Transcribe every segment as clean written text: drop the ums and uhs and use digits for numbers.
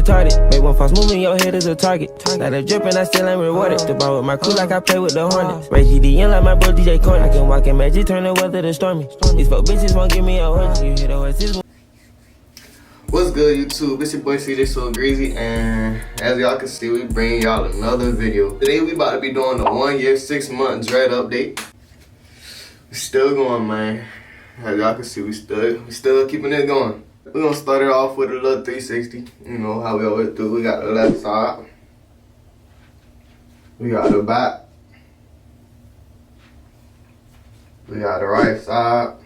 retarded. Make one false move in your head is a target. Got a drip and I still ain't rewarded. The ball with my crew like I play with the Hornets. Ray GDN like my bro DJ Corn. I can walk in magic, turn the weather to stormy. These fuck bitches won't give me a horse. You hear the horses. What's good, YouTube? It's your boy CJ So Greasy, and as y'all can see, we bring y'all another video. Today we about to be doing the 1 year, 6 month dread update. We still going, man. As y'all can see, we still keeping it going. We're gonna start it off with a little 360. You know how we always do. We got the left side. We got the back. We got the right side.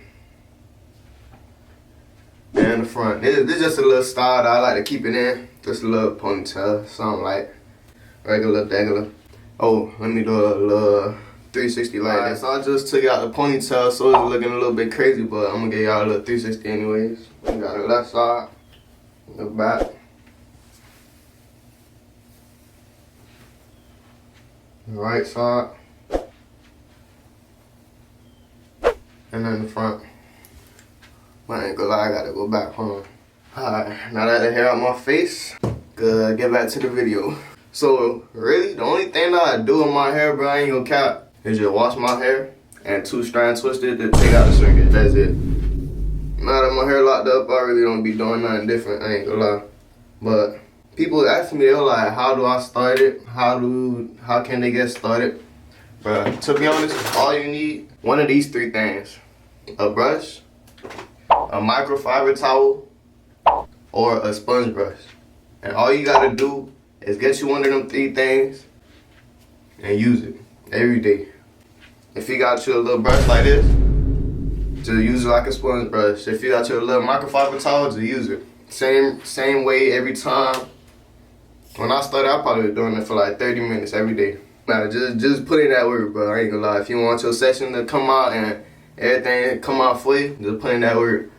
And the front. This is just a little style that I like to keep it in. Just a little ponytail, something like regular. Oh, let me do a little 360 like that. So I just took out the ponytail, so it's looking a little bit crazy, but I'm gonna give y'all a little 360 anyways. We got the left side, the back, the right side, and then the front. I ain't gonna lie, I gotta go back home. Alright, now that the hair out my face, good, get back to the video. So, really, the only thing that I do with my hair, bro, I ain't gonna cap, is just wash my hair and 2-strand twist it to take out the shrinkage. That's it. Now that my hair locked up, I really don't be doing nothing different, I ain't gonna lie. But people ask me, they're like, how do I start it? How can they get started? But to be honest, all you need, one of these 3 things. A brush, a microfiber towel, or a sponge brush. And all you gotta do is get you one of them 3 things and use it every day. If you got your little brush like this, just use it like a sponge brush. If you got your little microfiber towel, just use it. Same way every time. When I started, I probably was doing it for like 30 minutes every day. Now just put in that work, bro. I ain't gonna lie. If you want your session to come out and everything come out for you, just put in that work.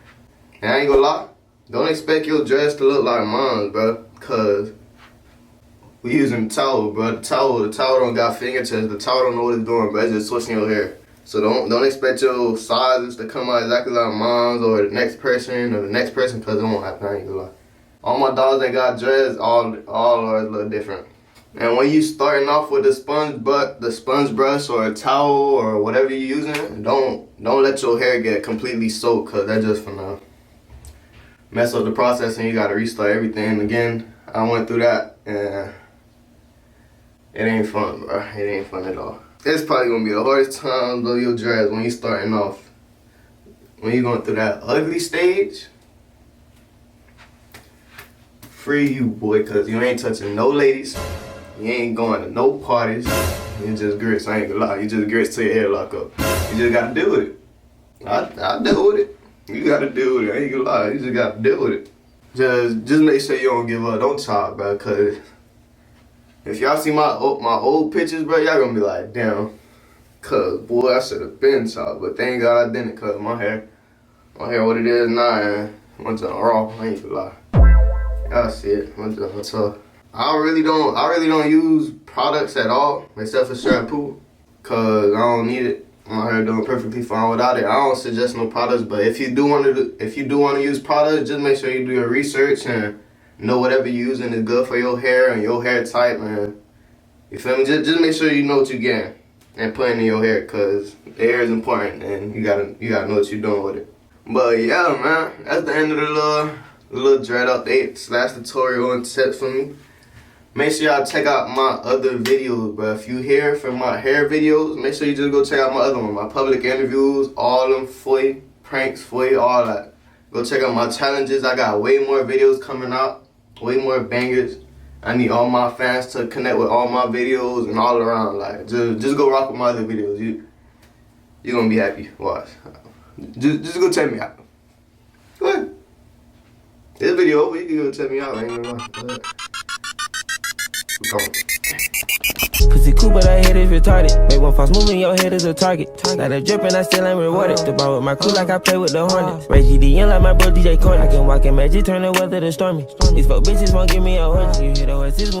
And I ain't gonna lie, don't expect your dress to look like mine, bro, cause we using the towel, bro. The towel don't got fingertips. The towel don't know what it's doing, bro. It's just twisting your hair. So don't expect your sizes to come out exactly like mine or the next person, cause it won't happen. I ain't gonna lie. All my dogs that got dreads, all are a little different. And when you starting off with the sponge brush or a towel or whatever you're using, don't let your hair get completely soaked, cause that's just gonna mess up the process and you gotta restart everything again. I went through that and it ain't fun, bro. It ain't fun at all. It's probably gonna be the hardest time of your dreads when you starting off. When you going through that ugly stage, free you, boy, cause you ain't touching no ladies. You ain't going to no parties. You just grits, I ain't gonna lie. You just grits till your hair lock up. You just gotta deal with it. I deal with it. You gotta deal with it. I ain't gonna lie. You just gotta deal with it. Just make sure you don't give up. Don't chop, bro. Cause if y'all see my old pictures, bro, y'all gonna be like, damn. Cause boy, I should have been chopped. But thank God I didn't. Cause my hair what it is now, and went to raw. I ain't gonna lie. Y'all see it. Went to tough. I really don't use products at all except for shampoo, cause I don't need it. My hair doing perfectly fine without it. I don't suggest no products, but if you do want to use products, just make sure you do your research and know whatever you're using is good for your hair and your hair type, man. You feel me? Just make sure you know what you're getting and putting in your hair, cause the hair is important and you gotta know what you're doing with it. But yeah, man, that's the end of the little dread update / tutorial and tips for me. Make sure y'all check out my other videos, bro. If you here for my hair videos, make sure you just go check out my other one. My public interviews, all them for you, pranks for you, all that. Go check out my challenges. I got way more videos coming out, way more bangers. I need all my fans to connect with all my videos and all around. Like, just go rock with my other videos. You're gonna be happy. Watch. Just go check me out. Go ahead. This video over, you can go check me out. I ain't gonna lie. Pussy cool, but I hate is retarded. Make one false move in your head is a target. Got a drip and I still ain't rewarded. The ball with my crew like I play with the Hornets. Ray GDN like my bro DJ Corn. I can walk in magic, turn the weather to stormy. These fuck bitches won't give me a horse. You hear the horses.